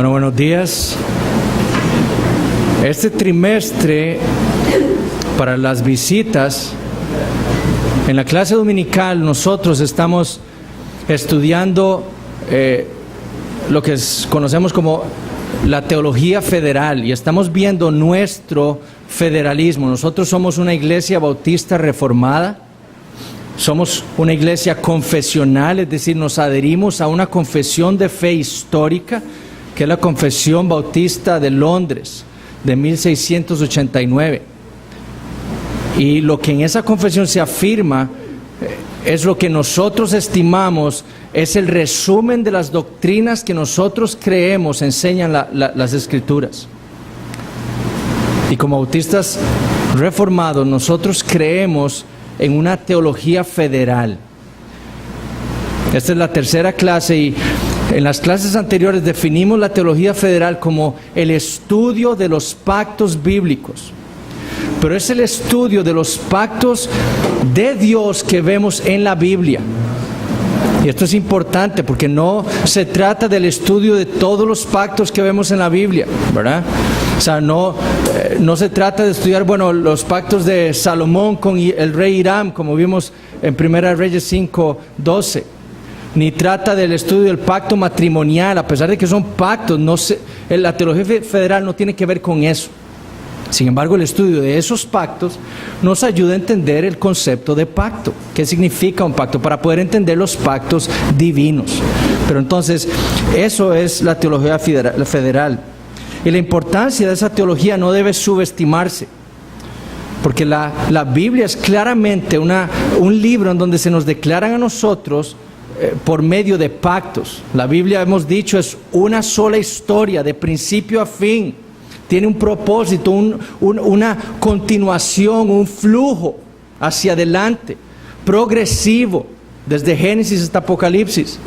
Bueno, buenos días. Este trimestre, para las visitas, en la clase dominical nosotros estamos estudiando lo que conocemos como la teología federal y estamos viendo nuestro federalismo. Nosotros somos una iglesia bautista reformada, somos una iglesia confesional, es decir, nos adherimos a una confesión de fe histórica, que es la Confesión Bautista de Londres, de 1689. Y lo que en esa confesión se afirma es lo que nosotros estimamos es el resumen de las doctrinas que nosotros creemos enseñan las Escrituras. Y como bautistas reformados, nosotros creemos en una teología federal. Esta es la tercera clase y en las clases anteriores definimos la teología federal como el estudio de los pactos bíblicos. Pero es el estudio de los pactos de Dios que vemos en la Biblia. Y esto es importante porque no se trata del estudio de todos los pactos que vemos en la Biblia, ¿verdad? O sea, no se trata de estudiar, los pactos de Salomón con el rey Hiram, como vimos en 1 Reyes 5:12. Ni trata del estudio del pacto matrimonial, a pesar de que son pactos, la teología federal no tiene que ver con eso. Sin embargo, el estudio de esos pactos nos ayuda a entender el concepto de pacto. ¿Qué significa un pacto? Para poder entender los pactos divinos. Pero entonces, eso es la teología federal. Y la importancia de esa teología no debe subestimarse. Porque la Biblia es claramente un libro en donde se nos declaran a nosotros por medio de pactos. La Biblia, hemos dicho, es una sola historia de principio a fin. Tiene un propósito, una continuación, un flujo hacia adelante, progresivo, desde Génesis hasta Apocalipsis.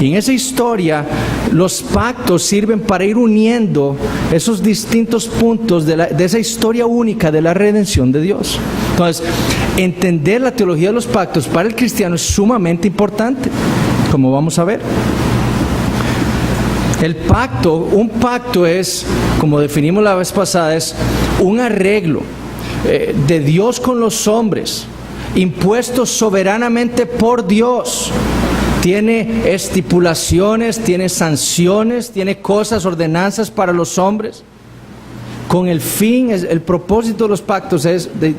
Y en esa historia, los pactos sirven para ir uniendo esos distintos puntos de esa historia única de la redención de Dios. Entonces, entender la teología de los pactos para el cristiano es sumamente importante, como vamos a ver. Un pacto es, como definimos la vez pasada, es un arreglo de Dios con los hombres, impuesto soberanamente por Dios. Tiene estipulaciones, tiene sanciones, tiene cosas, ordenanzas para los hombres. Con el fin, el propósito de los pactos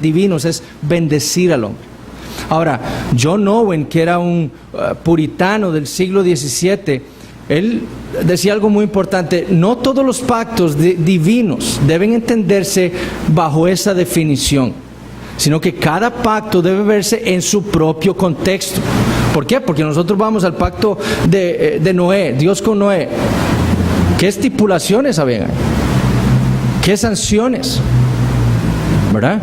divinos es bendecir al hombre. Ahora, John Owen, que era un puritano del siglo XVII, él decía algo muy importante: no todos los pactos divinos deben entenderse bajo esa definición, sino que cada pacto debe verse en su propio contexto. ¿Por qué? Porque nosotros vamos al pacto de Noé, Dios con Noé. ¿Qué estipulaciones habían ahí? ¿Qué sanciones? ¿Verdad?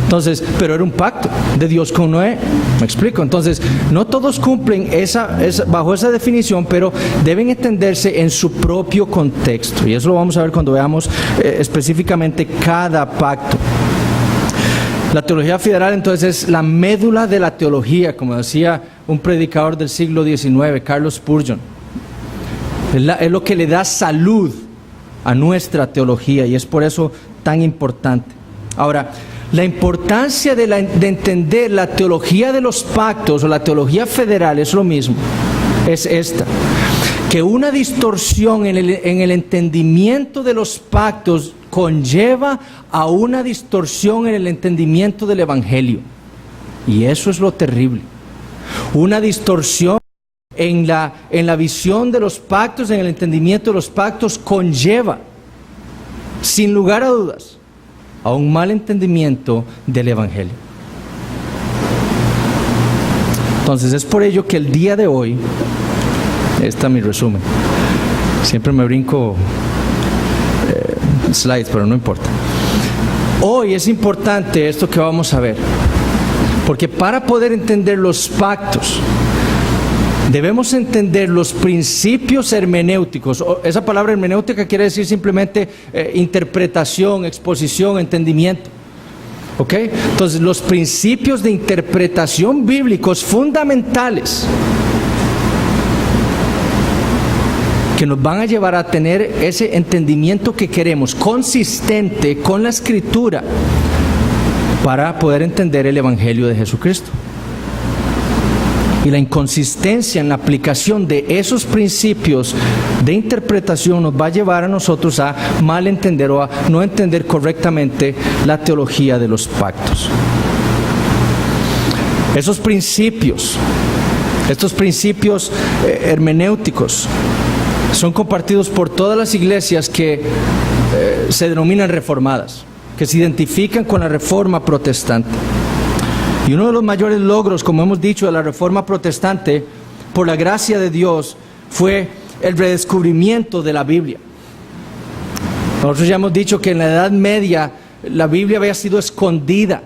Entonces, pero era un pacto de Dios con Noé. ¿Me explico? Entonces, no todos cumplen bajo esa definición, pero deben entenderse en su propio contexto. Y eso lo vamos a ver cuando veamos específicamente cada pacto. La teología federal, entonces, es la médula de la teología, como decía un predicador del siglo XIX, Carlos Spurgeon. Es lo que le da salud a nuestra teología y es por eso tan importante. Ahora, la importancia de entender la teología de los pactos o la teología federal es lo mismo, es esta: que una distorsión en el entendimiento de los pactos conlleva a una distorsión en el entendimiento del Evangelio. Y eso es lo terrible. Una distorsión en la visión de los pactos, en el entendimiento de los pactos, conlleva, sin lugar a dudas, a un mal entendimiento del Evangelio. Entonces, es por ello que el día de hoy, este es mi resumen. Siempre me brinco slides, pero no importa. Hoy es importante esto que vamos a ver, porque para poder entender los pactos, debemos entender los principios hermenéuticos. Esa palabra hermenéutica quiere decir simplemente interpretación, exposición, entendimiento. ¿Ok? Entonces, los principios de interpretación bíblicos fundamentales que nos van a llevar a tener ese entendimiento que queremos, consistente con la Escritura, para poder entender el Evangelio de Jesucristo. Y la inconsistencia en la aplicación de esos principios de interpretación nos va a llevar a nosotros a mal entender o a no entender correctamente la teología de los pactos. Esos principios, estos principios hermenéuticos, son compartidos por todas las iglesias que se denominan reformadas, que se identifican con la Reforma Protestante. Y uno de los mayores logros, como hemos dicho, de la Reforma Protestante, por la gracia de Dios, fue el redescubrimiento de la Biblia. Nosotros ya hemos dicho que en la Edad Media la Biblia había sido escondida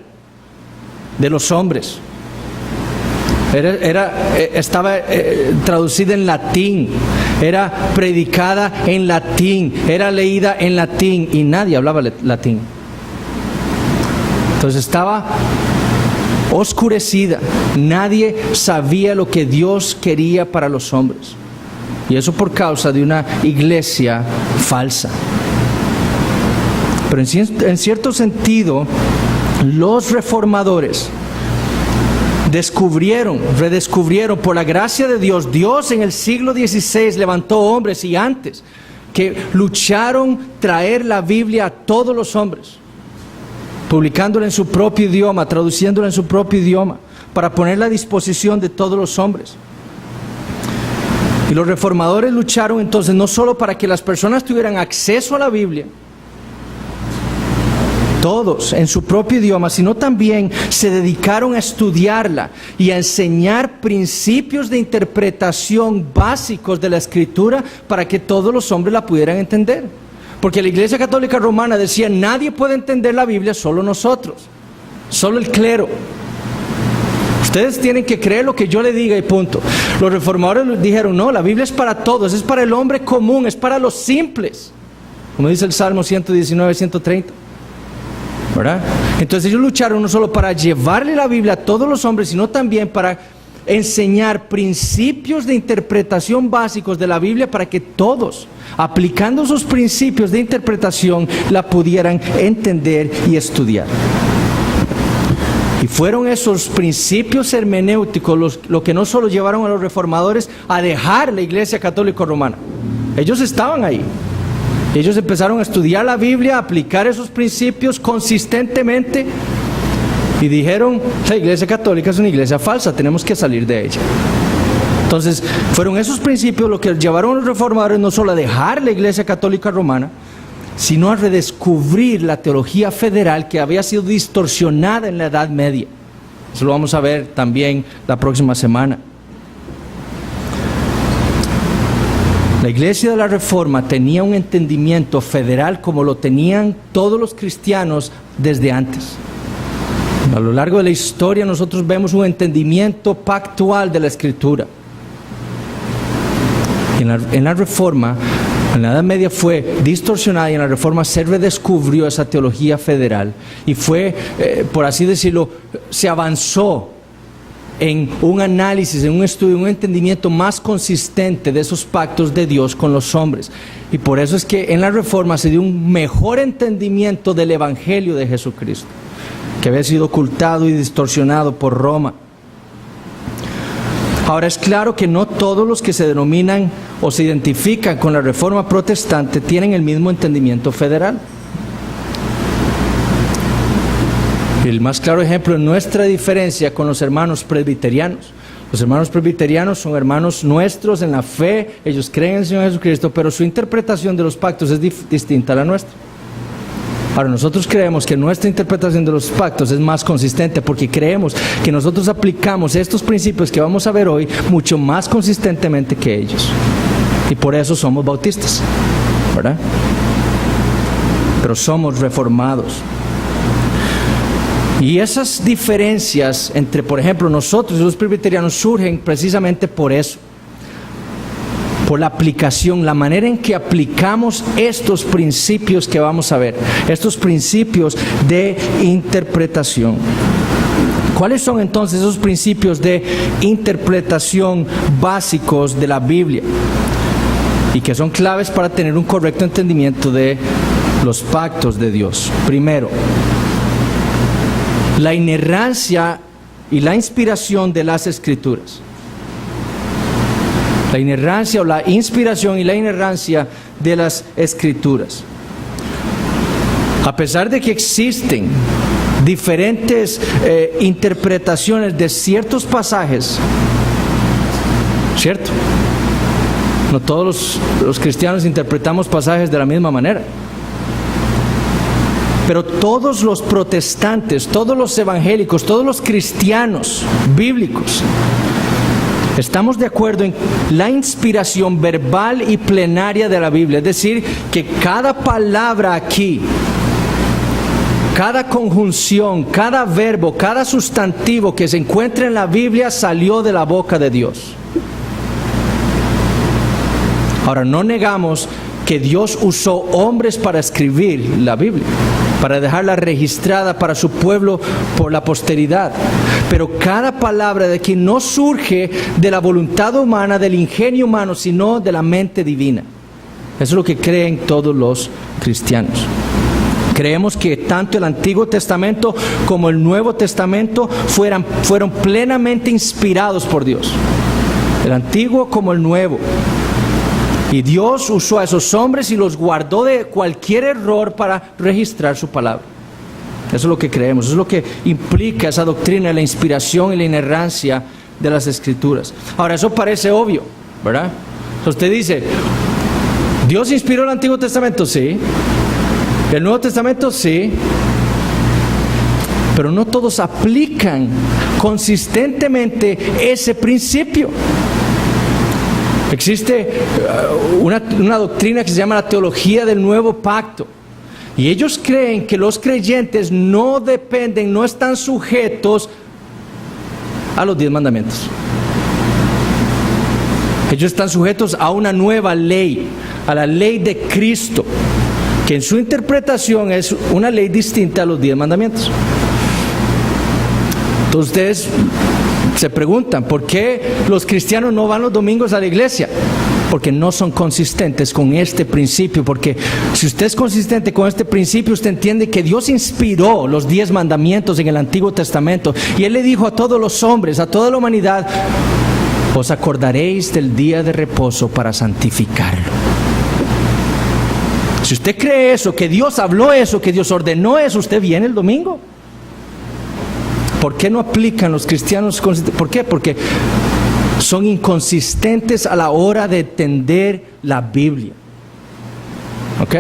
de los hombres. Estaba traducida en latín, era predicada en latín, era leída en latín y nadie hablaba latín. Entonces estaba oscurecida, nadie sabía lo que Dios quería para los hombres, y eso por causa de una iglesia falsa. Pero en cierto sentido, los reformadores redescubrieron por la gracia de Dios. Dios en el siglo XVI levantó hombres y antes que lucharon traer la Biblia a todos los hombres, publicándola en su propio idioma, traduciéndola en su propio idioma, para ponerla a disposición de todos los hombres. Y los reformadores lucharon entonces no solo para que las personas tuvieran acceso a la Biblia, todos en su propio idioma, sino también se dedicaron a estudiarla y a enseñar principios de interpretación básicos de la Escritura para que todos los hombres la pudieran entender. Porque la Iglesia Católica Romana decía: nadie puede entender la Biblia, solo nosotros, solo el clero. Ustedes tienen que creer lo que yo le diga y punto. Los reformadores dijeron: no, la Biblia es para todos, es para el hombre común, es para los simples, como dice el Salmo 119, 130. ¿Verdad? Entonces ellos lucharon no solo para llevarle la Biblia a todos los hombres, sino también para enseñar principios de interpretación básicos de la Biblia para que todos, aplicando esos principios de interpretación, la pudieran entender y estudiar. Y fueron esos principios hermenéuticos lo que no solo llevaron a los reformadores a dejar la Iglesia Católica Romana. Ellos estaban ahí. Ellos empezaron a estudiar la Biblia, a aplicar esos principios consistentemente y dijeron: la Iglesia Católica es una iglesia falsa, tenemos que salir de ella. Entonces fueron esos principios lo que llevaron a los reformadores no solo a dejar la Iglesia Católica Romana, sino a redescubrir la teología federal que había sido distorsionada en la Edad Media. Eso lo vamos a ver también la próxima semana. La Iglesia de la Reforma tenía un entendimiento federal como lo tenían todos los cristianos desde antes. A lo largo de la historia nosotros vemos un entendimiento pactual de la Escritura. En la Reforma, en la Edad Media fue distorsionada, y en la Reforma se redescubrió esa teología federal y fue, por así decirlo, se avanzó en un análisis, en un estudio, en un entendimiento más consistente de esos pactos de Dios con los hombres. Y por eso es que en la Reforma se dio un mejor entendimiento del Evangelio de Jesucristo, que había sido ocultado y distorsionado por Roma. Ahora, es claro que no todos los que se denominan o se identifican con la Reforma Protestante tienen el mismo entendimiento federal. El más claro ejemplo es nuestra diferencia con los hermanos presbiterianos. Los hermanos presbiterianos son hermanos nuestros en la fe, ellos creen en el Señor Jesucristo, pero su interpretación de los pactos es distinta a la nuestra. Ahora, nosotros creemos que nuestra interpretación de los pactos es más consistente porque creemos que nosotros aplicamos estos principios que vamos a ver hoy mucho más consistentemente que ellos. Y por eso somos bautistas, ¿verdad? Pero somos reformados. Y esas diferencias entre, por ejemplo, nosotros y los presbiterianos surgen precisamente por eso. Por la aplicación, la manera en que aplicamos estos principios que vamos a ver, estos principios de interpretación. ¿Cuáles son entonces esos principios de interpretación básicos de la Biblia? y que son claves para tener un correcto entendimiento de los pactos de Dios. Primero, la inerrancia y la inspiración de las Escrituras. La inerrancia o la inspiración y la inerrancia de las Escrituras. A pesar de que existen diferentes interpretaciones de ciertos pasajes, ¿cierto? No todos los cristianos interpretamos pasajes de la misma manera. Pero todos los protestantes, todos los evangélicos, todos los cristianos bíblicos, estamos de acuerdo en la inspiración verbal y plenaria de la Biblia. Es decir, que cada palabra aquí, cada conjunción, cada verbo, cada sustantivo que se encuentra en la Biblia salió de la boca de Dios. Ahora, no negamos que Dios usó hombres para escribir la Biblia, para dejarla registrada para su pueblo por la posteridad. Pero cada palabra de aquí no surge de la voluntad humana, del ingenio humano, sino de la mente divina. Eso es lo que creen todos los cristianos. Creemos que tanto el Antiguo Testamento como el Nuevo Testamento fueron plenamente inspirados por Dios. El Antiguo como el Nuevo. Y Dios usó a esos hombres y los guardó de cualquier error para registrar su palabra. Eso es lo que creemos, eso es lo que implica esa doctrina de la inspiración y la inerrancia de las Escrituras. Ahora, eso parece obvio, ¿verdad? Entonces usted dice, ¿Dios inspiró el Antiguo Testamento? Sí. ¿El Nuevo Testamento? Sí. Pero no todos aplican consistentemente ese principio. Existe una doctrina que se llama la teología del nuevo pacto. Y ellos creen que los creyentes no dependen, no están sujetos a los 10 mandamientos. Ellos están sujetos a una nueva ley, a la ley de Cristo, que en su interpretación es una ley distinta a los 10 mandamientos. Entonces ustedes se preguntan, ¿por qué los cristianos no van los domingos a la iglesia? Porque no son consistentes con este principio. Porque si usted es consistente con este principio, usted entiende que Dios inspiró los 10 mandamientos en el Antiguo Testamento. Y Él le dijo a todos los hombres, a toda la humanidad, os acordaréis del día de reposo para santificarlo. Si usted cree eso, que Dios habló eso, que Dios ordenó eso, usted viene el domingo. ¿Por qué no aplican los cristianos? ¿Por qué? Porque son inconsistentes a la hora de entender la Biblia. ¿Ok?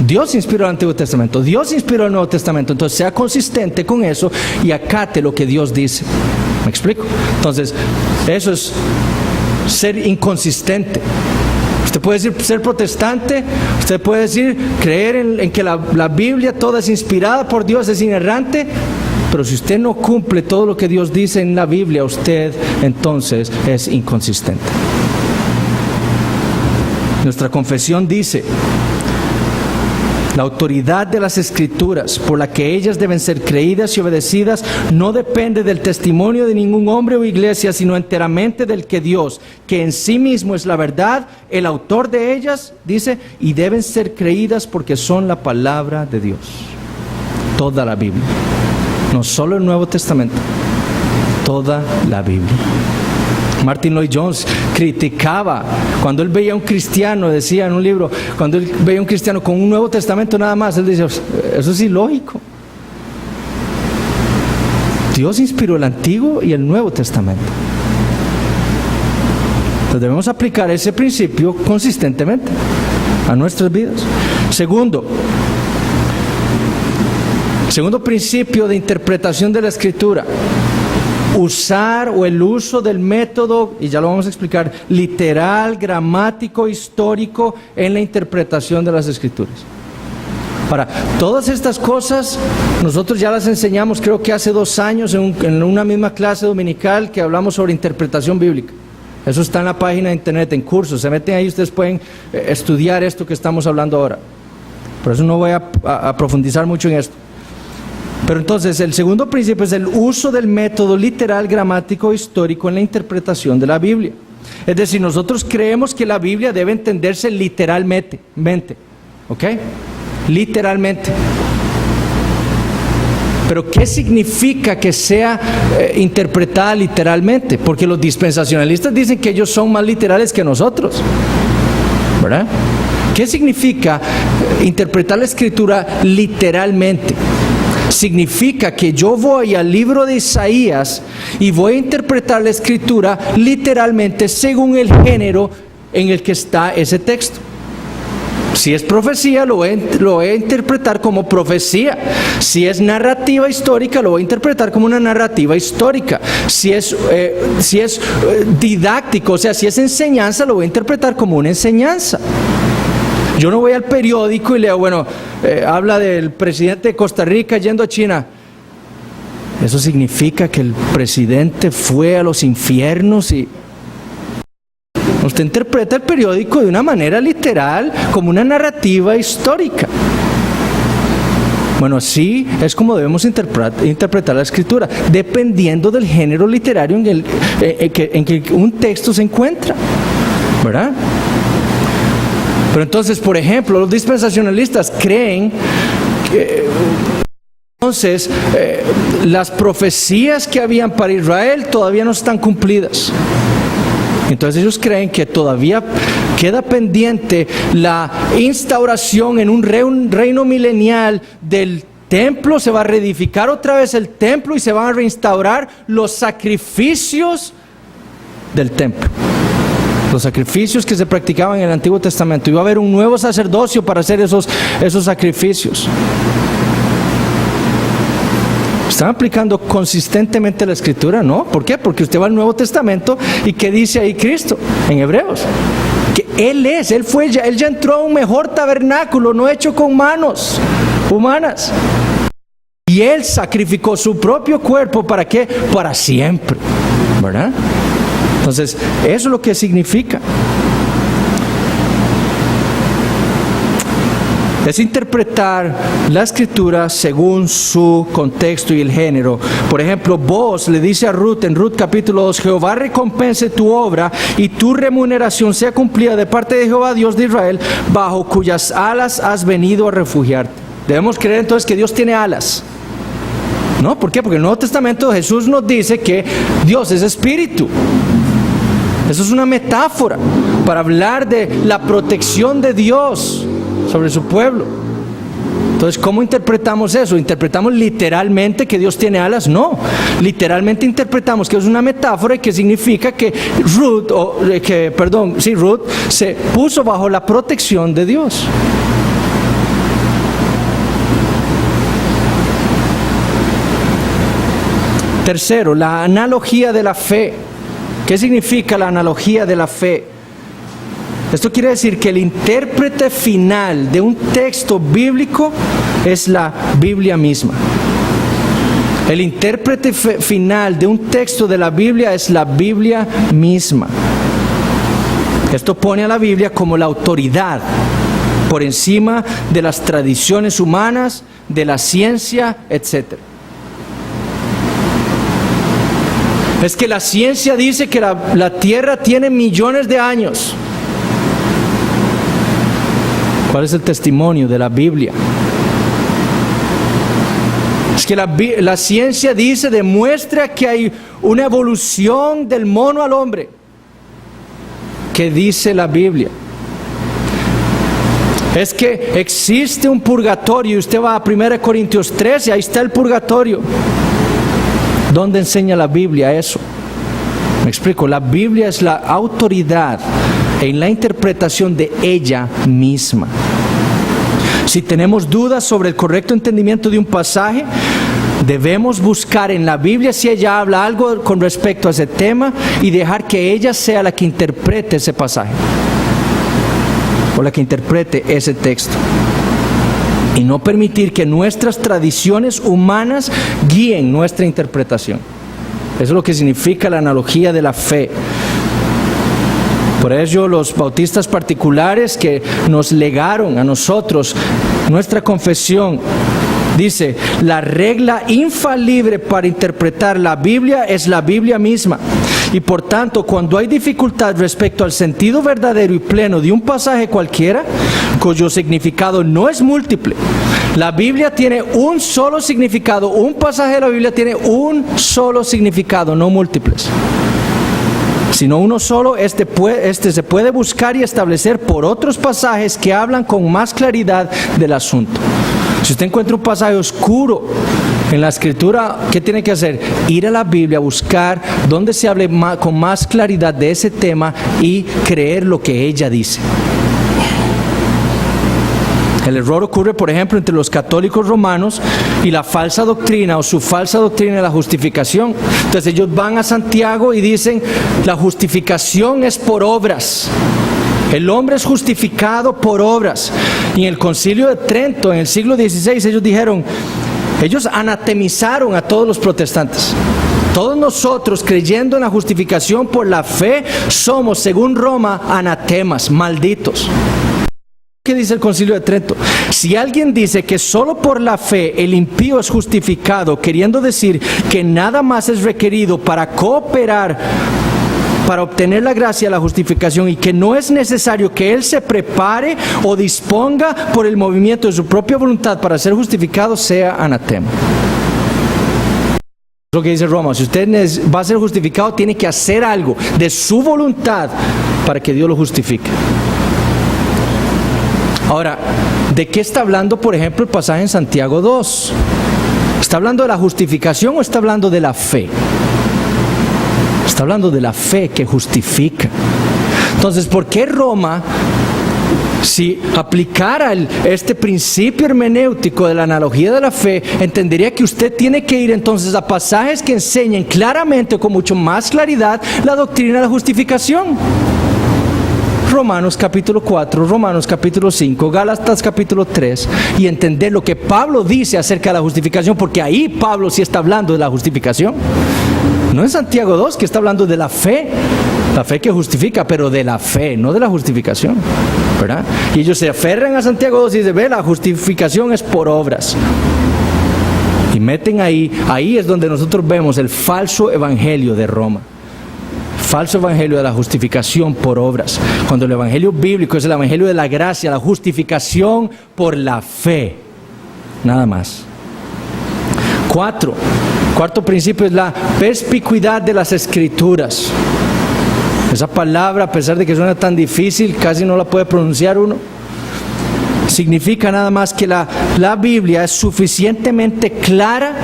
Dios inspiró el Antiguo Testamento, Dios inspiró el Nuevo Testamento. Entonces sea consistente con eso y acate lo que Dios dice. ¿Me explico? Entonces, eso es ser inconsistente. Usted puede decir ser protestante, usted puede decir creer en que la Biblia toda es inspirada por Dios, es inerrante. Pero si usted no cumple todo lo que Dios dice en la Biblia, usted entonces es inconsistente. Nuestra confesión dice: la autoridad de las Escrituras, por la que ellas deben ser creídas y obedecidas, no depende del testimonio de ningún hombre o iglesia, sino enteramente del que Dios, que en sí mismo es la verdad, el autor de ellas, dice, y deben ser creídas porque son la palabra de Dios. Toda la Biblia. No solo el Nuevo Testamento, toda la Biblia. Martin Lloyd-Jones criticaba cuando él veía a un cristiano, decía en un libro, cuando él veía a un cristiano con un Nuevo Testamento nada más, él decía, eso es ilógico. Dios inspiró el Antiguo y el Nuevo Testamento. Entonces debemos aplicar ese principio consistentemente a nuestras vidas. Segundo principio de interpretación de la Escritura: usar o el uso del método, y ya lo vamos a explicar, literal, gramático, histórico en la interpretación de las Escrituras. Para todas estas cosas, nosotros ya las enseñamos, creo que hace 2 años, en una misma clase dominical que hablamos sobre interpretación bíblica. Eso está en la página de internet, en cursos. Se meten ahí, ustedes pueden estudiar esto que estamos hablando ahora. Por eso no voy a profundizar mucho en esto. Pero entonces el segundo principio es el uso del método literal, gramático, histórico en la interpretación de la Biblia. Es decir, nosotros creemos que la Biblia debe entenderse literalmente, ¿ok? Literalmente. Pero ¿qué significa que sea interpretada literalmente? Porque los dispensacionalistas dicen que ellos son más literales que nosotros, ¿verdad? ¿Qué significa interpretar la Escritura literalmente? Significa que yo voy al libro de Isaías y voy a interpretar la Escritura literalmente según el género en el que está ese texto. Si es profecía, lo voy a interpretar como profecía. Si es narrativa histórica, lo voy a interpretar como una narrativa histórica. Si es didáctico, o sea, si es enseñanza, lo voy a interpretar como una enseñanza. Yo no voy al periódico y leo, habla del presidente de Costa Rica yendo a China. Eso significa que el presidente fue a los infiernos y... Usted interpreta el periódico de una manera literal, como una narrativa histórica. Bueno, así es como debemos interpretar la Escritura, dependiendo del género literario en que un texto se encuentra, ¿verdad? Pero entonces, por ejemplo, los dispensacionalistas creen que entonces las profecías que habían para Israel todavía no están cumplidas. Entonces ellos creen que todavía queda pendiente la instauración en un reino milenial del templo. Se va a reedificar otra vez el templo y se van a reinstaurar los sacrificios del templo. Los sacrificios que se practicaban en el Antiguo Testamento. Iba a haber un nuevo sacerdocio para hacer esos sacrificios. ¿Están aplicando consistentemente la Escritura? No. ¿Por qué? Porque usted va al Nuevo Testamento y ¿qué dice ahí Cristo en Hebreos? Que Él ya entró a un mejor tabernáculo, no hecho con manos humanas. Y Él sacrificó su propio cuerpo, ¿para qué? Para siempre, ¿verdad? Entonces, eso es lo que significa. Es interpretar la Escritura según su contexto y el género. Por ejemplo, Booz le dice a Ruth en Ruth capítulo 2, Jehová recompense tu obra y tu remuneración sea cumplida de parte de Jehová Dios de Israel, bajo cuyas alas has venido a refugiarte. Debemos creer entonces que Dios tiene alas. ¿No? ¿Por qué? Porque en el Nuevo Testamento Jesús nos dice que Dios es espíritu. Eso es una metáfora para hablar de la protección de Dios sobre su pueblo. Entonces, ¿cómo interpretamos eso? ¿Interpretamos literalmente que Dios tiene alas? No. Literalmente interpretamos que es una metáfora y que significa que Ruth se puso bajo la protección de Dios. Tercero, la analogía de la fe. ¿Qué significa la analogía de la fe? Esto quiere decir que el intérprete final de un texto bíblico es la Biblia misma. El intérprete final de un texto de la Biblia es la Biblia misma. Esto pone a la Biblia como la autoridad por encima de las tradiciones humanas, de la ciencia, etc. Es que la ciencia dice que la Tierra tiene millones de años. ¿Cuál es el testimonio de la Biblia? Es que la ciencia demuestra que hay una evolución del mono al hombre. ¿Qué dice la Biblia? Es que existe un purgatorio y usted va a 1 Corintios 3 y ahí está el purgatorio. ¿Dónde enseña la Biblia eso? Me explico, la Biblia es la autoridad en la interpretación de ella misma. Si tenemos dudas sobre el correcto entendimiento de un pasaje, debemos buscar en la Biblia si ella habla algo con respecto a ese tema y dejar que ella sea la que interprete ese pasaje o la que interprete ese texto. Y no permitir que nuestras tradiciones humanas guíen nuestra interpretación. Eso es lo que significa la analogía de la fe. Por ello, los bautistas particulares que nos legaron a nosotros nuestra confesión, dice, la regla infalible para interpretar la Biblia es la Biblia misma. Y por tanto, cuando hay dificultad respecto al sentido verdadero y pleno de un pasaje cualquiera, cuyo significado no es múltiple, la Biblia tiene un solo significado, un pasaje de la Biblia tiene un solo significado, no múltiples. Sino uno solo, este se puede buscar y establecer por otros pasajes que hablan con más claridad del asunto. Si usted encuentra un pasaje oscuro en la Escritura, ¿qué tiene que hacer? Ir a la Biblia, buscar donde se hable con más claridad de ese tema y creer lo que ella dice. El error ocurre, por ejemplo, entre los católicos romanos y la falsa doctrina o su falsa doctrina de la justificación. Entonces ellos van a Santiago y dicen, la justificación es por obras. El hombre es justificado por obras. Y en el Concilio de Trento, en el siglo XVI, ellos anatemizaron a todos los protestantes. Todos nosotros, creyendo en la justificación por la fe, somos, según Roma, anatemas, malditos. ¿Qué dice el Concilio de Trento? Si alguien dice que solo por la fe el impío es justificado, queriendo decir que nada más es requerido para cooperar, para obtener la gracia de la justificación, y que no es necesario que él se prepare o disponga por el movimiento de su propia voluntad para ser justificado, sea anatema. Es lo que dice Roma. Si usted va a ser justificado, tiene que hacer algo de su voluntad para que Dios lo justifique. Ahora, ¿de qué está hablando, por ejemplo, el pasaje en Santiago 2? ¿Está hablando de la justificación o está hablando de la fe? Está hablando de la fe que justifica. Entonces, ¿por qué Roma, si aplicara este principio hermenéutico de la analogía de la fe, entendería que usted tiene que ir entonces a pasajes que enseñen claramente, con mucho más claridad, la doctrina de la justificación? Romanos capítulo 4, Romanos capítulo 5, Gálatas capítulo 3, y entender lo que Pablo dice acerca de la justificación, porque ahí Pablo sí está hablando de la justificación. No en Santiago 2, que está hablando de la fe que justifica, pero de la fe, no de la justificación, ¿verdad? Y ellos se aferran a Santiago 2 y dicen, ve, la justificación es por obras. Y meten ahí es donde nosotros vemos el falso evangelio de Roma. Falso evangelio de la justificación por obras, cuando el evangelio bíblico es el evangelio de la gracia, la justificación por la fe, nada más. Cuarto principio es la perspicuidad de las Escrituras. Esa palabra, a pesar de que suena tan difícil, casi no la puede pronunciar uno. Significa nada más que la Biblia es suficientemente clara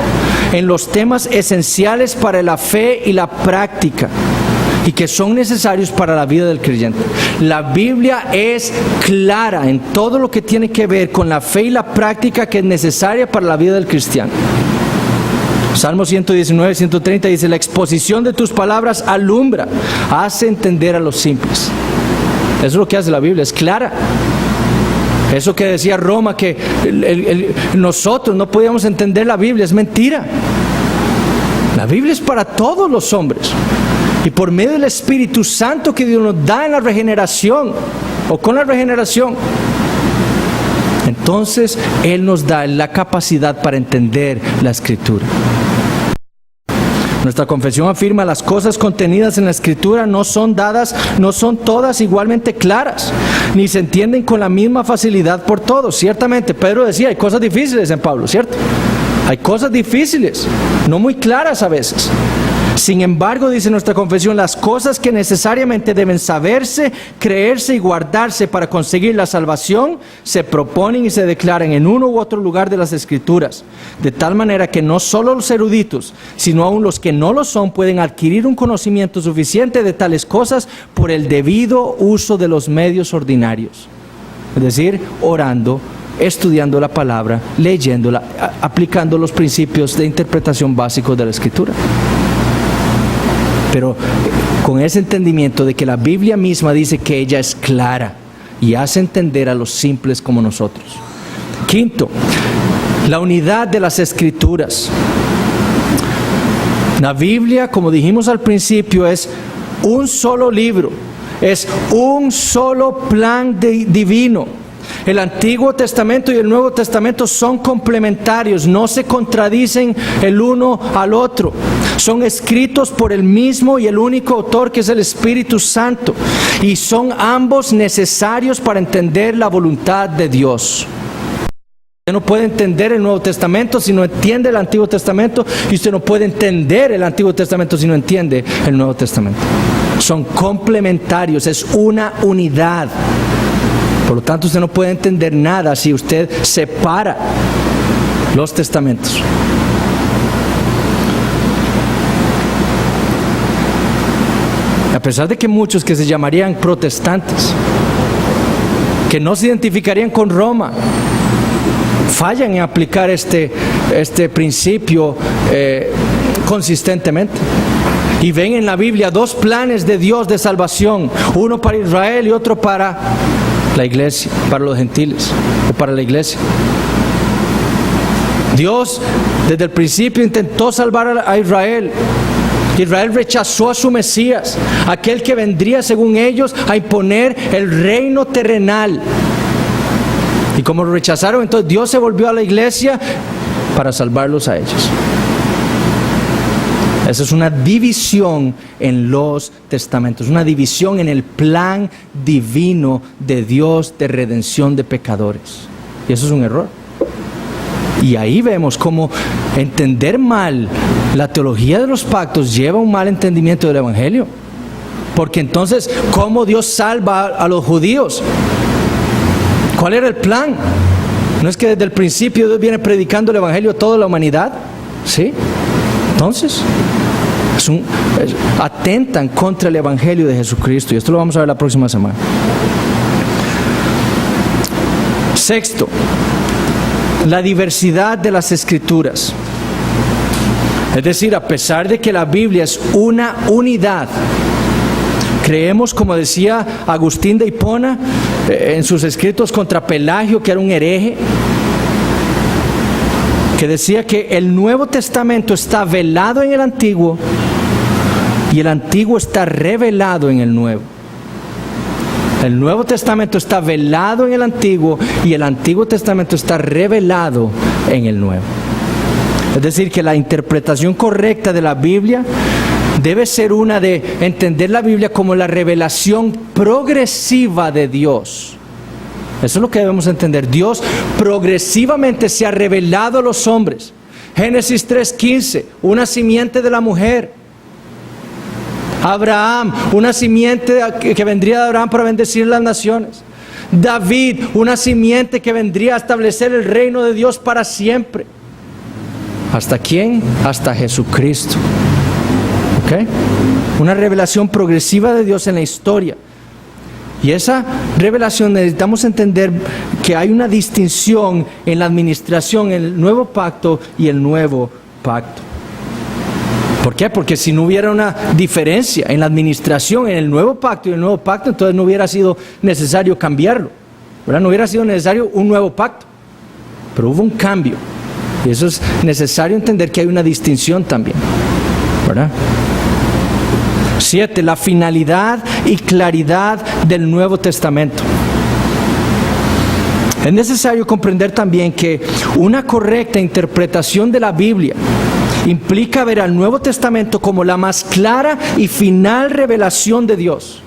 en los temas esenciales para la fe y la práctica, y que son necesarios para la vida del creyente. La Biblia es clara en todo lo que tiene que ver con la fe y la práctica que es necesaria para la vida del cristiano. Salmo 119, 130 dice, la exposición de tus palabras alumbra, hace entender a los simples. Eso es lo que hace la Biblia, es clara. Eso que decía Roma, que nosotros no podíamos entender la Biblia, es mentira. La Biblia es para todos los hombres. Y por medio del Espíritu Santo que Dios nos da en la regeneración, o con la regeneración, entonces Él nos da la capacidad para entender la Escritura. Nuestra confesión afirma, las cosas contenidas en la Escritura no son todas igualmente claras, ni se entienden con la misma facilidad por todos. Ciertamente, Pedro decía, hay cosas difíciles en Pablo, ¿cierto? Hay cosas difíciles, no muy claras a veces. Sin embargo, dice nuestra confesión, las cosas que necesariamente deben saberse, creerse y guardarse para conseguir la salvación, se proponen y se declaran en uno u otro lugar de las Escrituras, de tal manera que no solo los eruditos, sino aún los que no lo son, pueden adquirir un conocimiento suficiente de tales cosas por el debido uso de los medios ordinarios. Es decir, orando, estudiando la palabra, leyéndola, aplicando los principios de interpretación básicos de la Escritura. Pero con ese entendimiento de que la Biblia misma dice que ella es clara y hace entender a los simples como nosotros. Quinto, la unidad de las Escrituras. La Biblia, como dijimos al principio, es un solo libro, es un solo plan divino. El Antiguo Testamento y el Nuevo Testamento son complementarios, no se contradicen el uno al otro. Son escritos por el mismo y el único autor, que es el Espíritu Santo, y son ambos necesarios para entender la voluntad de Dios. Usted no puede entender el Nuevo Testamento si no entiende el Antiguo Testamento, y usted no puede entender el Antiguo Testamento si no entiende el Nuevo Testamento. Son complementarios, es una unidad. Por lo tanto, usted no puede entender nada si usted separa los testamentos. A pesar de que muchos que se llamarían protestantes, que no se identificarían con Roma, fallan en aplicar este principio consistentemente. Y ven en la Biblia dos planes de Dios de salvación, uno para Israel y otro para la iglesia, para los gentiles o para la iglesia. Dios desde el principio intentó salvar a Israel. Israel rechazó a su Mesías, aquel que vendría según ellos a imponer el reino terrenal. Y como lo rechazaron, entonces Dios se volvió a la iglesia para salvarlos a ellos. Esa es una división en los testamentos, una división en el plan divino de Dios de redención de pecadores. Y eso es un error. Y ahí vemos cómo entender mal la teología de los pactos lleva a un mal entendimiento del Evangelio. Porque entonces, ¿cómo Dios salva a los judíos? ¿Cuál era el plan? ¿No es que desde el principio Dios viene predicando el Evangelio a toda la humanidad? ¿Sí? Entonces, atentan contra el Evangelio de Jesucristo, y esto lo vamos a ver la próxima semana. Sexto, la diversidad de las Escrituras. Es decir, a pesar de que la Biblia es una unidad, creemos, como decía Agustín de Hipona en sus escritos contra Pelagio, que era un hereje, que decía que el Nuevo Testamento está velado en el Antiguo y el Antiguo está revelado en el Nuevo. El Nuevo Testamento está velado en el Antiguo y el Antiguo Testamento está revelado en el Nuevo. Es decir, que la interpretación correcta de la Biblia debe ser una de entender la Biblia como la revelación progresiva de Dios. Eso es lo que debemos entender. Dios progresivamente se ha revelado a los hombres. Génesis 3:15, una simiente de la mujer. Abraham, una simiente que vendría de Abraham para bendecir las naciones. David, una simiente que vendría a establecer el reino de Dios para siempre. ¿Hasta quién? Hasta Jesucristo. ¿Ok? Una revelación progresiva de Dios en la historia. Y esa revelación necesitamos entender que hay una distinción en la administración, en el nuevo pacto y el nuevo pacto. ¿Por qué? Porque si no hubiera una diferencia en la administración, en el nuevo pacto y el nuevo pacto, entonces no hubiera sido necesario cambiarlo, ¿verdad? No hubiera sido necesario un nuevo pacto. Pero hubo un cambio. Y eso es necesario entender, que hay una distinción también, ¿verdad? 7. La finalidad y claridad del Nuevo Testamento. Es necesario comprender también que una correcta interpretación de la Biblia implica ver al Nuevo Testamento como la más clara y final revelación de Dios.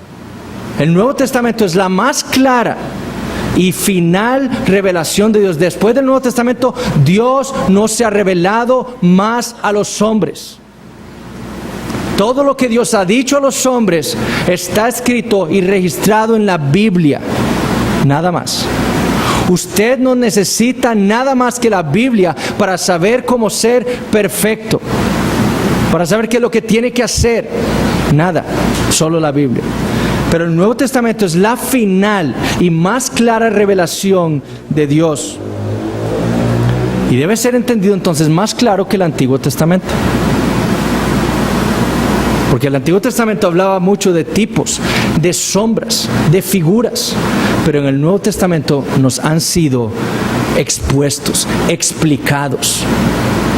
El Nuevo Testamento es la más clara y final revelación de Dios. Después del Nuevo Testamento, Dios no se ha revelado más a los hombres. Todo lo que Dios ha dicho a los hombres está escrito y registrado en la Biblia. Nada más. Usted no necesita nada más que la Biblia para saber cómo ser perfecto, para saber qué es lo que tiene que hacer. Nada, solo la Biblia. Pero el Nuevo Testamento es la final y más clara revelación de Dios. Y debe ser entendido entonces más claro que el Antiguo Testamento. Porque el Antiguo Testamento hablaba mucho de tipos, de sombras, de figuras. Pero en el Nuevo Testamento nos han sido expuestos, explicados.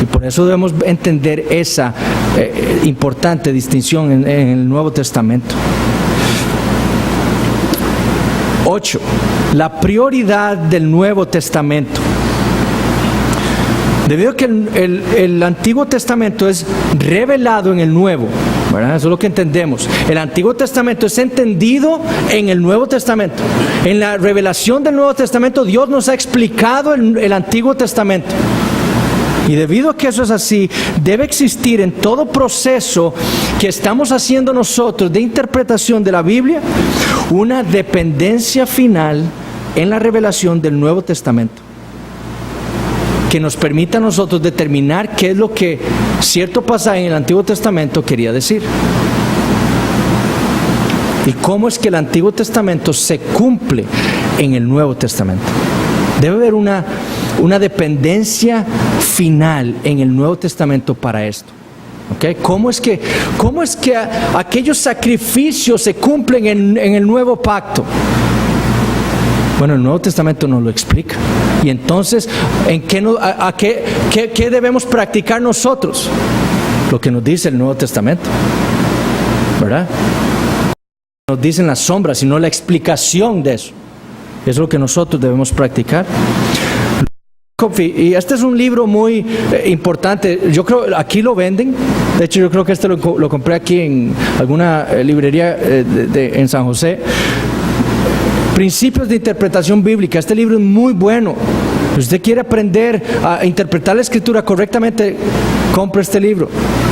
Y por eso debemos entender esa importante distinción en el Nuevo Testamento. 8. La prioridad del Nuevo Testamento. Debido a que el Antiguo Testamento es revelado en el Nuevo, ¿verdad? Eso es lo que entendemos. El Antiguo Testamento es entendido en el Nuevo Testamento. En la revelación del Nuevo Testamento, Dios nos ha explicado el Antiguo Testamento. Y debido a que eso es así, debe existir en todo proceso que estamos haciendo nosotros de interpretación de la Biblia, una dependencia final en la revelación del Nuevo Testamento, que nos permita a nosotros determinar qué es lo que cierto pasaje en el Antiguo Testamento quería decir. Y cómo es que el Antiguo Testamento se cumple en el Nuevo Testamento. Debe haber una dependencia final en el Nuevo Testamento para esto. ¿Okay? ¿Cómo es que aquellos sacrificios se cumplen en el nuevo pacto? Bueno, el Nuevo Testamento nos lo explica. Y entonces, ¿qué debemos practicar nosotros? Lo que nos dice el Nuevo Testamento, ¿verdad? Nos dicen las sombras, sino la explicación de eso. Eso es lo que nosotros debemos practicar. Y este es un libro muy importante. Yo creo, aquí lo venden. De hecho, yo creo que este lo compré aquí en alguna librería en San José. Principios de interpretación bíblica. Este libro es muy bueno. Si usted quiere aprender a interpretar la Escritura correctamente, compre este libro.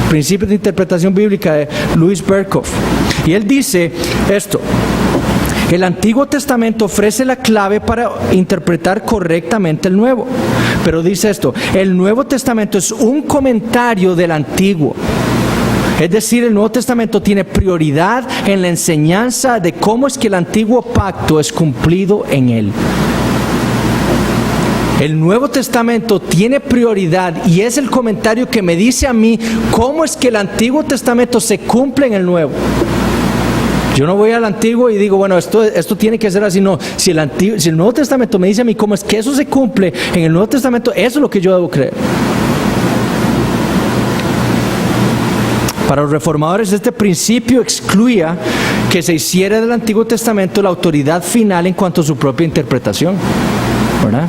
Principios de interpretación bíblica de Louis Berkhoff. Y él dice esto: el Antiguo Testamento ofrece la clave para interpretar correctamente el Nuevo. Pero dice esto: el Nuevo Testamento es un comentario del Antiguo. Es decir, el Nuevo Testamento tiene prioridad en la enseñanza de cómo es que el Antiguo Pacto es cumplido en él. El Nuevo Testamento tiene prioridad y es el comentario que me dice a mí cómo es que el Antiguo Testamento se cumple en el Nuevo. Yo no voy al Antiguo y digo, bueno, esto tiene que ser así. No, si el Nuevo Testamento me dice a mí cómo es que eso se cumple en el Nuevo Testamento, eso es lo que yo debo creer. Para los reformadores, este principio excluía que se hiciera del Antiguo Testamento la autoridad final en cuanto a su propia interpretación, ¿verdad?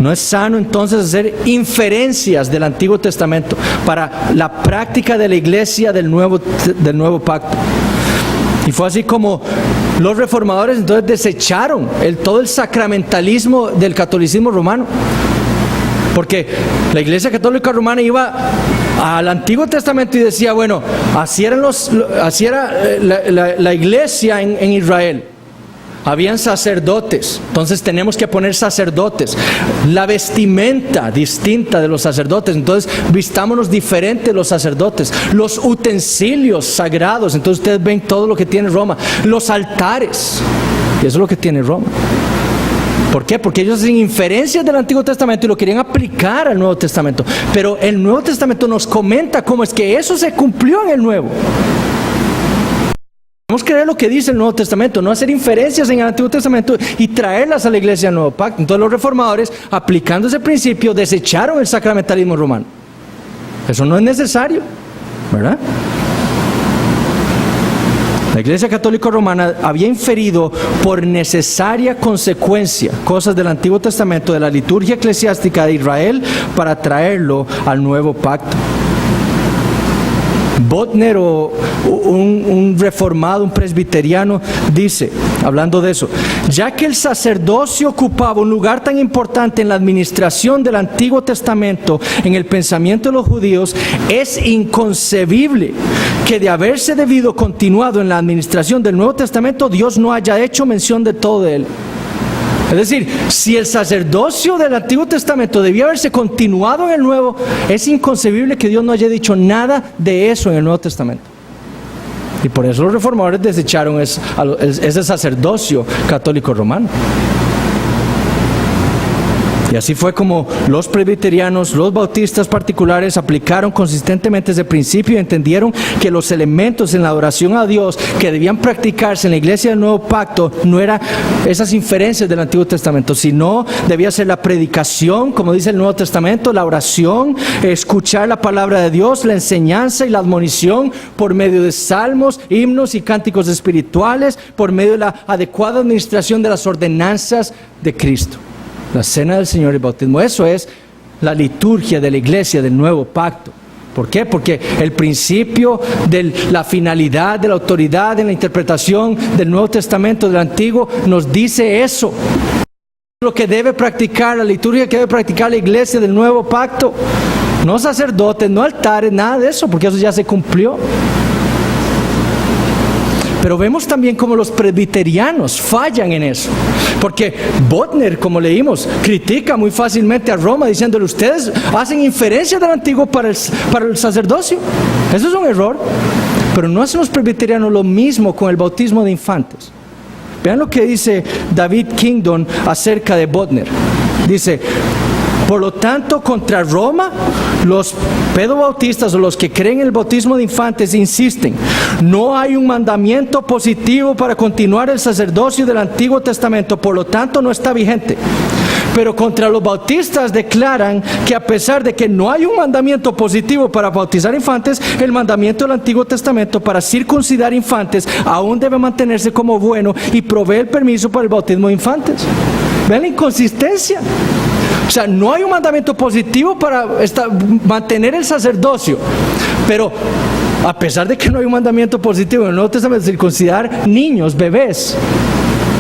No es sano entonces hacer inferencias del Antiguo Testamento para la práctica de la iglesia del nuevo pacto. Y fue así como los reformadores entonces desecharon todo el sacramentalismo del catolicismo romano. Porque la Iglesia Católica Romana iba al Antiguo Testamento y decía, bueno, así era la iglesia en Israel. Habían sacerdotes, entonces tenemos que poner sacerdotes. La vestimenta distinta de los sacerdotes, entonces vistámonos diferente los sacerdotes. Los utensilios sagrados, entonces ustedes ven todo lo que tiene Roma. Los altares, y eso es lo que tiene Roma. ¿Por qué? Porque ellos hacen inferencias del Antiguo Testamento y lo querían aplicar al Nuevo Testamento. Pero el Nuevo Testamento nos comenta cómo es que eso se cumplió en el Nuevo. Debemos creer lo que dice el Nuevo Testamento, no hacer inferencias en el Antiguo Testamento y traerlas a la iglesia del Nuevo Pacto. Entonces los reformadores, aplicando ese principio, desecharon el sacramentalismo romano. Eso no es necesario, ¿verdad? La Iglesia Católica Romana había inferido por necesaria consecuencia cosas del Antiguo Testamento, de la liturgia eclesiástica de Israel, para traerlo al Nuevo Pacto. Botner, un reformado, un presbiteriano, dice, hablando de eso, ya que el sacerdocio ocupaba un lugar tan importante en la administración del Antiguo Testamento, en el pensamiento de los judíos, es inconcebible que de haberse debido continuado en la administración del Nuevo Testamento, Dios no haya hecho mención de todo de él. Es decir, si el sacerdocio del Antiguo Testamento debía haberse continuado en el Nuevo, es inconcebible que Dios no haya dicho nada de eso en el Nuevo Testamento. Y por eso los reformadores desecharon ese sacerdocio católico romano. Y así fue como los presbiterianos, los bautistas particulares aplicaron consistentemente ese principio y entendieron que los elementos en la adoración a Dios que debían practicarse en la iglesia del Nuevo Pacto no eran esas inferencias del Antiguo Testamento, sino debía ser la predicación, como dice el Nuevo Testamento, la oración, escuchar la palabra de Dios, la enseñanza y la admonición por medio de salmos, himnos y cánticos espirituales, por medio de la adecuada administración de las ordenanzas de Cristo. La cena del Señor y el bautismo, eso es la liturgia de la iglesia del Nuevo Pacto. ¿Por qué? Porque el principio de la finalidad, de la autoridad en la interpretación del Nuevo Testamento, del Antiguo, nos dice eso. Lo que debe practicar, la liturgia que debe practicar la iglesia del Nuevo Pacto. No sacerdotes, no altares, nada de eso, porque eso ya se cumplió. Pero vemos también cómo los presbiterianos fallan en eso. Porque Bodner, como leímos, critica muy fácilmente a Roma diciéndole: ustedes hacen inferencia del Antiguo para el sacerdocio. Eso es un error. Pero no hacen los presbiterianos lo mismo con el bautismo de infantes. Vean lo que dice David Kingdon acerca de Bodner. Dice: por lo tanto, contra Roma, los pedobautistas o los que creen en el bautismo de infantes insisten: no hay un mandamiento positivo para continuar el sacerdocio del Antiguo Testamento, por lo tanto no está vigente. Pero contra los bautistas declaran que a pesar de que no hay un mandamiento positivo para bautizar infantes, el mandamiento del Antiguo Testamento para circuncidar infantes aún debe mantenerse como bueno y provee el permiso para el bautismo de infantes. ¿Ven la inconsistencia? O sea, no hay un mandamiento positivo para mantener el sacerdocio, pero a pesar de que no hay un mandamiento positivo en el Nuevo Testamento de circuncidar niños, bebés,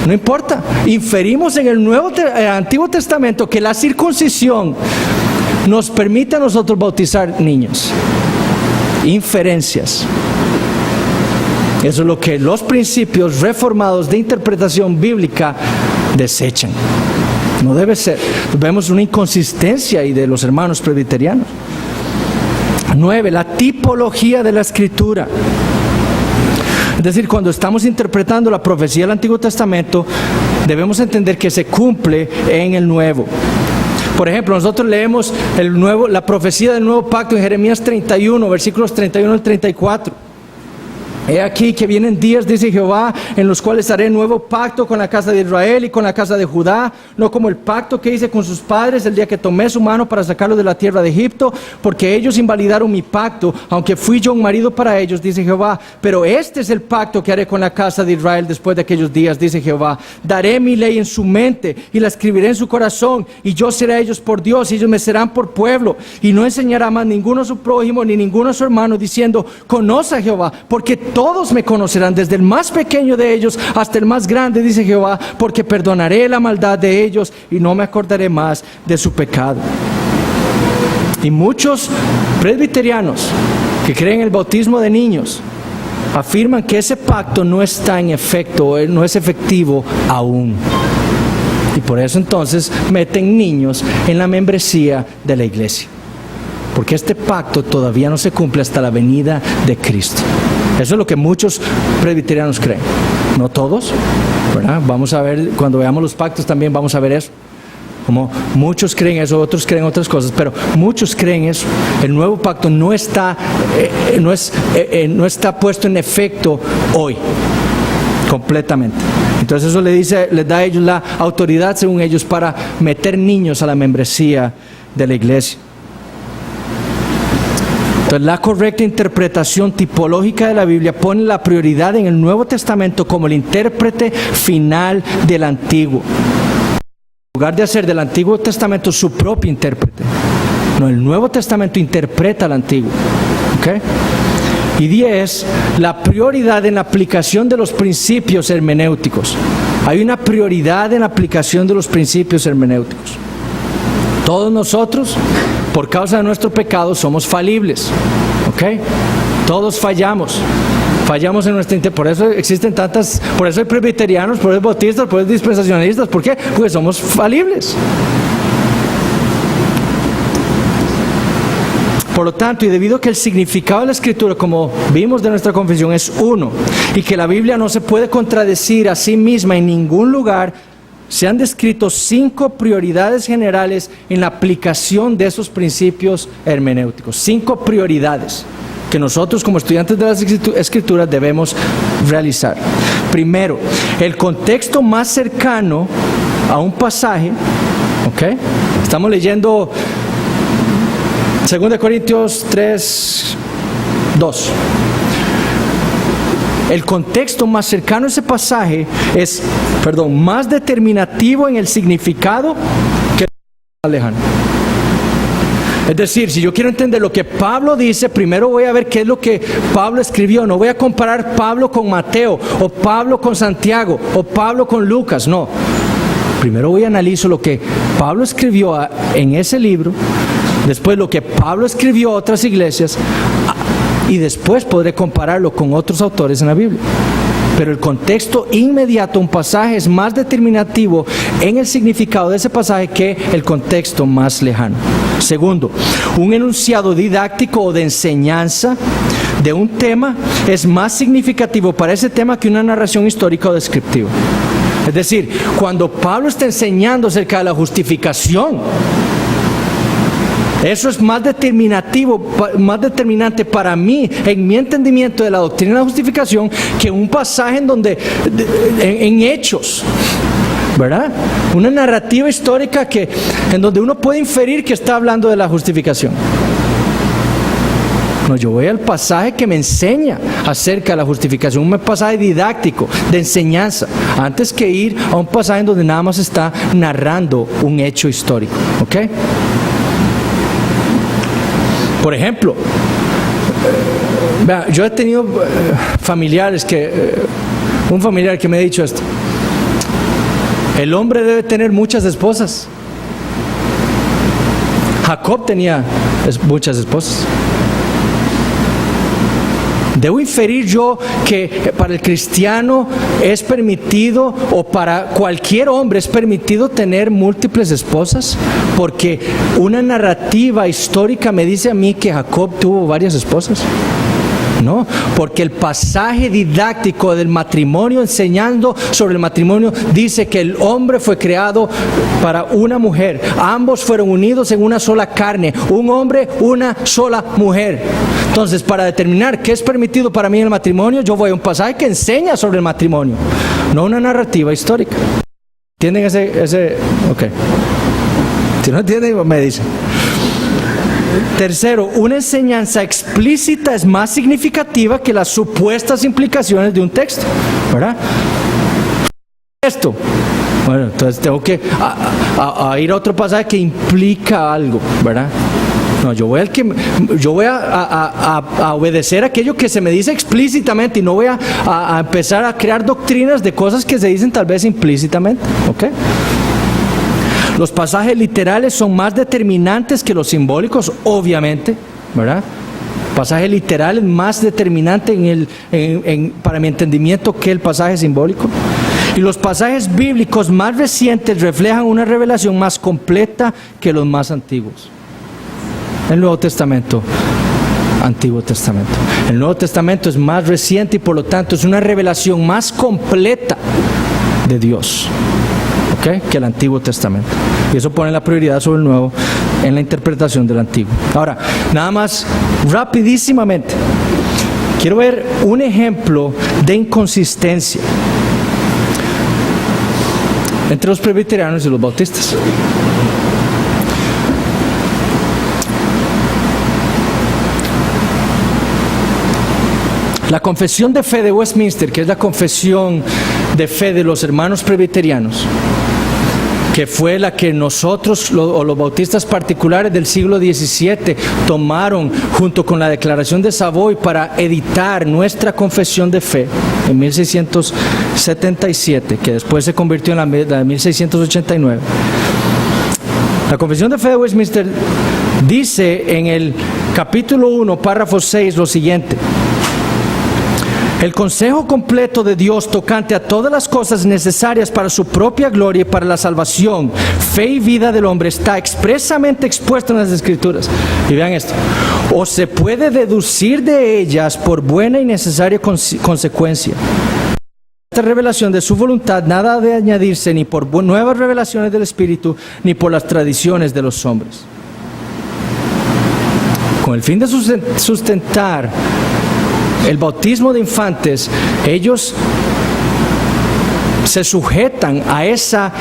no importa. Inferimos en el Antiguo Testamento que la circuncisión nos permite a nosotros bautizar niños. Inferencias. Eso es lo que los principios reformados de interpretación bíblica desechan. No debe ser. Vemos una inconsistencia ahí de los hermanos presbiterianos. 9. La tipología de la Escritura. Es decir, cuando estamos interpretando la profecía del Antiguo Testamento, debemos entender que se cumple en el Nuevo. Por ejemplo, nosotros leemos la profecía del Nuevo Pacto en Jeremías 31, versículos 31 al 34. He aquí que vienen días, dice Jehová, en los cuales haré nuevo pacto con la casa de Israel y con la casa de Judá, no como el pacto que hice con sus padres el día que tomé su mano para sacarlos de la tierra de Egipto, porque ellos invalidaron mi pacto, aunque fui yo un marido para ellos, dice Jehová. Pero este es el pacto que haré con la casa de Israel después de aquellos días, dice Jehová. Daré mi ley en su mente y la escribiré en su corazón, y yo seré a ellos por Dios, y ellos me serán por pueblo. Y no enseñará más ninguno a su prójimo ni ninguno a su hermano, diciendo: conoce a Jehová, porque todos me conocerán, desde el más pequeño de ellos hasta el más grande, dice Jehová, porque perdonaré la maldad de ellos y no me acordaré más de su pecado. Y muchos presbiterianos que creen en el bautismo de niños afirman que ese pacto no está en efecto, no es efectivo aún. Y por eso entonces meten niños en la membresía de la iglesia. Porque este pacto todavía no se cumple hasta la venida de Cristo. Eso es lo que muchos presbiterianos creen. No todos, ¿verdad? Vamos a ver, cuando veamos los pactos también vamos a ver eso. Como muchos creen eso, otros creen otras cosas, pero muchos creen eso. El nuevo pacto no está puesto en efecto hoy, completamente. Entonces eso les da a ellos la autoridad, según ellos, para meter niños a la membresía de la iglesia. Entonces, la correcta interpretación tipológica de la Biblia pone la prioridad en el Nuevo Testamento como el intérprete final del Antiguo. En lugar de hacer del Antiguo Testamento su propio intérprete. No, el Nuevo Testamento interpreta al Antiguo. ¿Okay? Y 10, la prioridad en la aplicación de los principios hermenéuticos. Hay una prioridad en la aplicación de los principios hermenéuticos. Todos nosotros, por causa de nuestro pecado, somos falibles. ¿Ok? Todos fallamos. Fallamos en nuestra por eso existen por eso hay presbiterianos, por eso hay bautistas, por eso hay dispensacionalistas. ¿Por qué? Porque somos falibles. Por lo tanto, y debido a que el significado de la Escritura, como vimos de nuestra confesión, es uno, y que la Biblia no se puede contradecir a sí misma en ningún lugar, se han descrito 5 prioridades generales en la aplicación de esos principios hermenéuticos. 5 prioridades que nosotros como estudiantes de las Escrituras debemos realizar. Primero, el contexto más cercano a un pasaje, ¿ok? Estamos leyendo 2 Corintios 3, 2. El contexto más cercano a ese pasaje es, más determinativo en el significado que el más lejano. Es decir, si yo quiero entender lo que Pablo dice, primero voy a ver qué es lo que Pablo escribió. No voy a comparar Pablo con Mateo, o Pablo con Santiago, o Pablo con Lucas, no. Primero voy a analizar lo que Pablo escribió en ese libro, después lo que Pablo escribió a otras iglesias, y después podré compararlo con otros autores en la Biblia. Pero el contexto inmediato a un pasaje es más determinativo en el significado de ese pasaje que el contexto más lejano. Segundo, un enunciado didáctico o de enseñanza de un tema es más significativo para ese tema que una narración histórica o descriptiva. Es decir, cuando Pablo está enseñando acerca de la justificación, eso es más determinante para mí, en mi entendimiento de la doctrina de la justificación, que un pasaje en Hechos, ¿verdad? Una narrativa histórica en donde uno puede inferir que está hablando de la justificación. No, yo voy al pasaje que me enseña acerca de la justificación, un pasaje didáctico, de enseñanza, antes que ir a un pasaje en donde nada más está narrando un hecho histórico, ¿ok? Por ejemplo, yo he tenido familiares un familiar que me ha dicho esto: el hombre debe tener muchas esposas. Jacob tenía muchas esposas. ¿Debo inferir yo que para el cristiano es permitido, o para cualquier hombre es permitido tener múltiples esposas? Porque una narrativa histórica me dice a mí que Jacob tuvo varias esposas. No, porque el pasaje didáctico del matrimonio, enseñando sobre el matrimonio, dice que el hombre fue creado para una mujer. Ambos fueron unidos en una sola carne. Un hombre, una sola mujer. Entonces, para determinar qué es permitido para mí en el matrimonio, yo voy a un pasaje que enseña sobre el matrimonio, no una narrativa histórica. ¿Entienden ese? Ok. Si no entienden, me dicen. Tercero, una enseñanza explícita es más significativa que las supuestas implicaciones de un texto, ¿verdad? Esto, bueno, entonces tengo que ir a otro pasaje que implica algo, ¿verdad? No, yo voy a obedecer aquello que se me dice explícitamente, y no voy a empezar a crear doctrinas de cosas que se dicen tal vez implícitamente, ¿ok? Los pasajes literales son más determinantes que los simbólicos, obviamente, ¿verdad? Pasaje literal es más determinante para mi entendimiento que el pasaje simbólico. Y los pasajes bíblicos más recientes reflejan una revelación más completa que los más antiguos. El Nuevo Testamento, Antiguo Testamento. El Nuevo Testamento es más reciente y por lo tanto es una revelación más completa de Dios, ¿ok?, que el Antiguo Testamento. Y eso pone la prioridad sobre el Nuevo en la interpretación del Antiguo. Ahora, nada más rapidísimamente, quiero ver un ejemplo de inconsistencia entre los presbiterianos y los bautistas. La confesión de fe de Westminster, que es la confesión de fe de los hermanos presbiterianos, que fue la que nosotros, los bautistas particulares del siglo XVII, tomaron junto con la Declaración de Savoy para editar nuestra confesión de fe en 1677, que después se convirtió en la de 1689. La confesión de fe de Westminster dice en el capítulo 1, párrafo 6, lo siguiente: el consejo completo de Dios tocante a todas las cosas necesarias para su propia gloria y para la salvación, fe y vida del hombre está expresamente expuesto en las Escrituras. Y vean esto: o se puede deducir de ellas por buena y necesaria consecuencia revelación de su voluntad, nada de añadirse ni por nuevas revelaciones del Espíritu, ni por las tradiciones de los hombres. Con el fin de sustentar el bautismo de infantes, ellos se sujetan a esa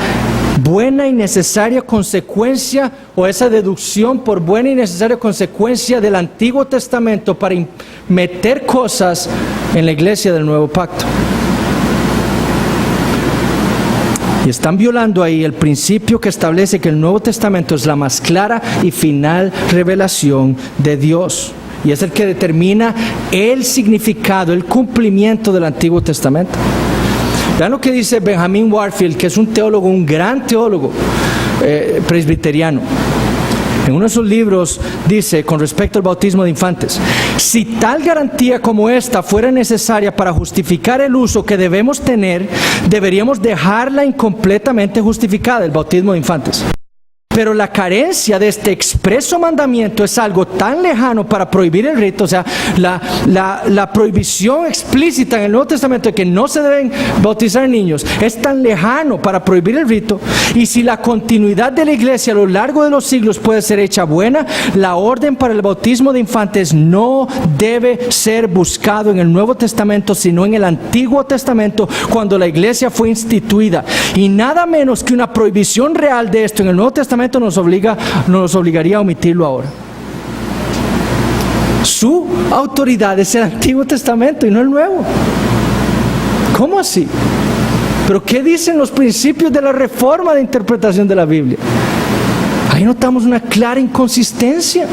buena y necesaria consecuencia, o esa deducción por buena y necesaria consecuencia del Antiguo Testamento para meter cosas en la iglesia del Nuevo Pacto. Y están violando ahí el principio que establece que el Nuevo Testamento es la más clara y final revelación de Dios. Y es el que determina el significado, el cumplimiento del Antiguo Testamento. Vean lo que dice Benjamin Warfield, que es un teólogo, un gran teólogo presbiteriano. En uno de sus libros dice, con respecto al bautismo de infantes: si tal garantía como esta fuera necesaria para justificar el uso que debemos tener, deberíamos dejarla incompletamente justificada, el bautismo de infantes. Pero la carencia de este expreso mandamiento es algo tan lejano para prohibir el rito, o sea, la prohibición explícita en el Nuevo Testamento de que no se deben bautizar niños, es tan lejano para prohibir el rito. Y si la continuidad de la iglesia a lo largo de los siglos puede ser hecha buena, la orden para el bautismo de infantes no debe ser buscado en el Nuevo Testamento, sino en el Antiguo Testamento, cuando la iglesia fue instituida. Y nada menos que una prohibición real de esto en el Nuevo Testamento nos obligaría a omitirlo ahora. Su autoridad es el Antiguo Testamento y no el Nuevo. ¿Cómo así? ¿Pero qué dicen los principios de la reforma de interpretación de la Biblia? Ahí notamos una clara inconsistencia.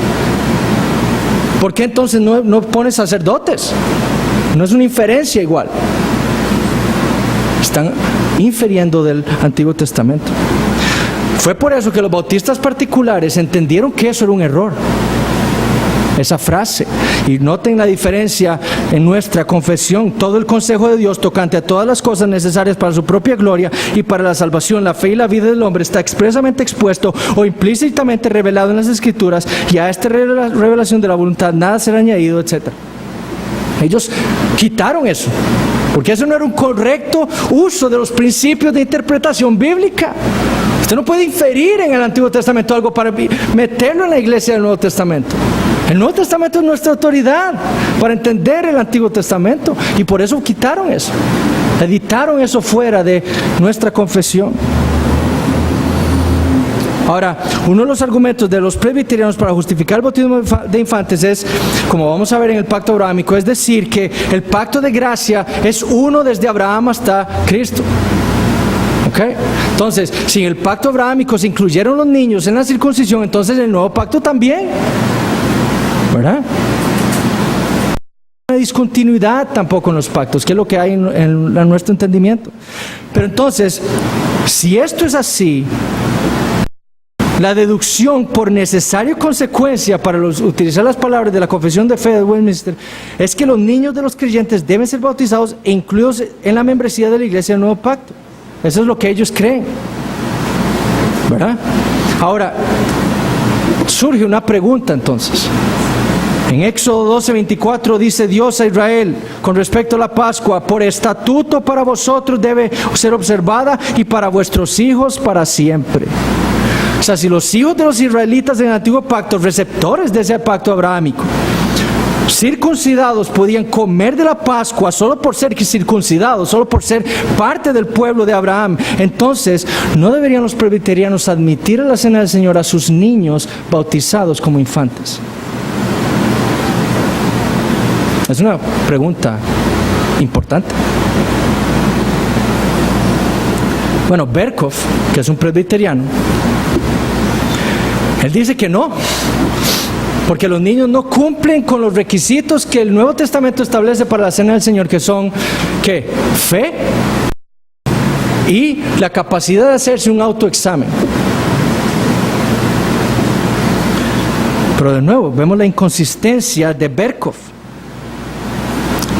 ¿Por qué entonces no pone sacerdotes? No es una inferencia igual. Están infiriendo del Antiguo Testamento. Fue por eso que los bautistas particulares entendieron que eso era un error, esa frase. Y noten la diferencia en nuestra confesión: todo el consejo de Dios tocante a todas las cosas necesarias para su propia gloria y para la salvación, la fe y la vida del hombre está expresamente expuesto o implícitamente revelado en las Escrituras, y a esta revelación de la voluntad nada será añadido, etc. Ellos quitaron eso, porque eso no era un correcto uso de los principios de interpretación bíblica. Usted no puede inferir en el Antiguo Testamento algo para meterlo en la iglesia del Nuevo Testamento. El Nuevo Testamento es nuestra autoridad para entender el Antiguo Testamento, y por eso quitaron eso, editaron eso fuera de nuestra confesión. Ahora, uno de los argumentos de los presbiterianos para justificar el bautismo de infantes es, como vamos a ver en el pacto abrahámico, es decir, que el pacto de gracia es uno desde Abraham hasta Cristo. ¿Okay? Entonces, si en el pacto abrahámico se incluyeron los niños en la circuncisión, entonces en el nuevo pacto también, ¿verdad? No hay discontinuidad tampoco en los pactos, que es lo que hay en nuestro entendimiento. Pero entonces, si esto es así, la deducción por necesaria consecuencia, para utilizar las palabras de la Confesión de Fe de Westminster, es que los niños de los creyentes deben ser bautizados e incluidos en la membresía de la iglesia del nuevo pacto. Eso es lo que ellos creen, ¿verdad? Ahora, surge una pregunta entonces. En Éxodo 12:24 dice Dios a Israel con respecto a la Pascua: por estatuto para vosotros debe ser observada, y para vuestros hijos para siempre. O sea, si los hijos de los israelitas en el antiguo pacto, receptores de ese pacto abrahámico, circuncidados, podían comer de la Pascua solo por ser circuncidados, solo por ser parte del pueblo de Abraham, entonces no deberían los presbiterianos admitir a la cena del Señor a sus niños bautizados como infantes. Es una pregunta importante. Bueno, Berkov, que es un presbiteriano, él dice que no, porque los niños no cumplen con los requisitos que el Nuevo Testamento establece para la cena del Señor, que son, ¿qué? Fe y la capacidad de hacerse un autoexamen. Pero de nuevo, vemos la inconsistencia de Berkov,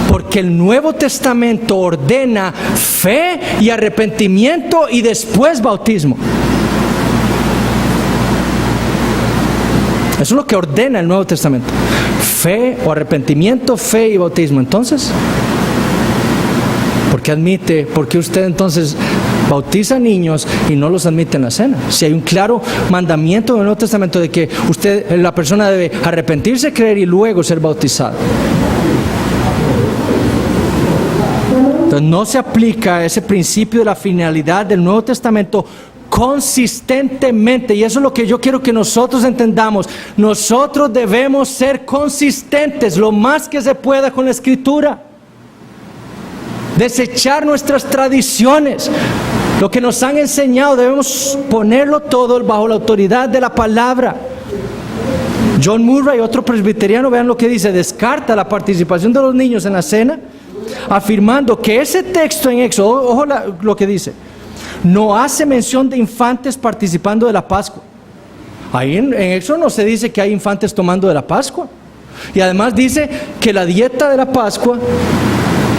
porque el Nuevo Testamento ordena fe y arrepentimiento y después bautismo. Eso es lo que ordena el Nuevo Testamento: fe o arrepentimiento, fe y bautismo. Entonces, ¿Por qué usted entonces bautiza niños y no los admite en la cena? Si hay un claro mandamiento en el Nuevo Testamento de que la persona debe arrepentirse, creer y luego ser bautizado. Entonces no se aplica ese principio de la finalidad del Nuevo Testamento consistentemente, y eso es lo que yo quiero que nosotros entendamos. Nosotros debemos ser consistentes lo más que se pueda con la Escritura, desechar nuestras tradiciones, lo que nos han enseñado, debemos ponerlo todo bajo la autoridad de la palabra. John Murray, otro presbiteriano, vean lo que dice: descarta la participación de los niños en la cena, afirmando que ese texto en Éxodo, ojo lo que dice, no hace mención de infantes participando de la Pascua. Ahí en Éxodo no se dice que hay infantes tomando de la Pascua. Y además dice que la dieta de la Pascua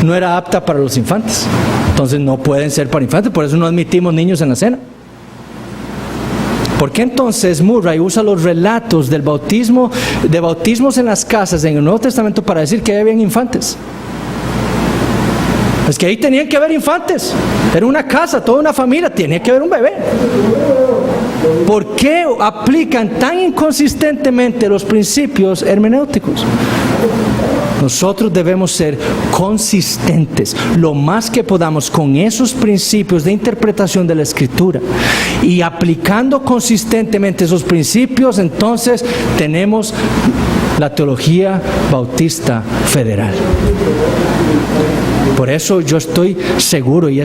no era apta para los infantes. Entonces no pueden ser para infantes, por eso no admitimos niños en la cena. ¿Por qué entonces Murray usa los relatos del bautismo, de bautismos en las casas en el Nuevo Testamento para decir que habían infantes? Es que ahí tenían que haber infantes. Era una casa, toda una familia, tenía que haber un bebé. ¿Por qué aplican tan inconsistentemente los principios hermenéuticos? Nosotros debemos ser consistentes lo más que podamos con esos principios de interpretación de la Escritura, y aplicando consistentemente esos principios, entonces tenemos la teología bautista federal. Por eso yo estoy seguro, y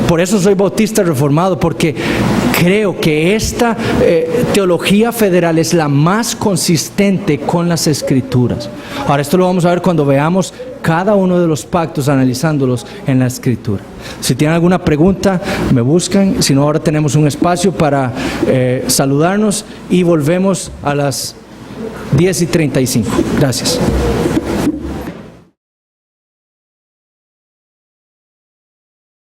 por eso soy bautista reformado, porque creo que esta teología federal es la más consistente con las Escrituras. Ahora, esto lo vamos a ver cuando veamos cada uno de los pactos, analizándolos en la Escritura. Si tienen alguna pregunta, me buscan. Si no, ahora tenemos un espacio para saludarnos y volvemos a las 10:35. Gracias.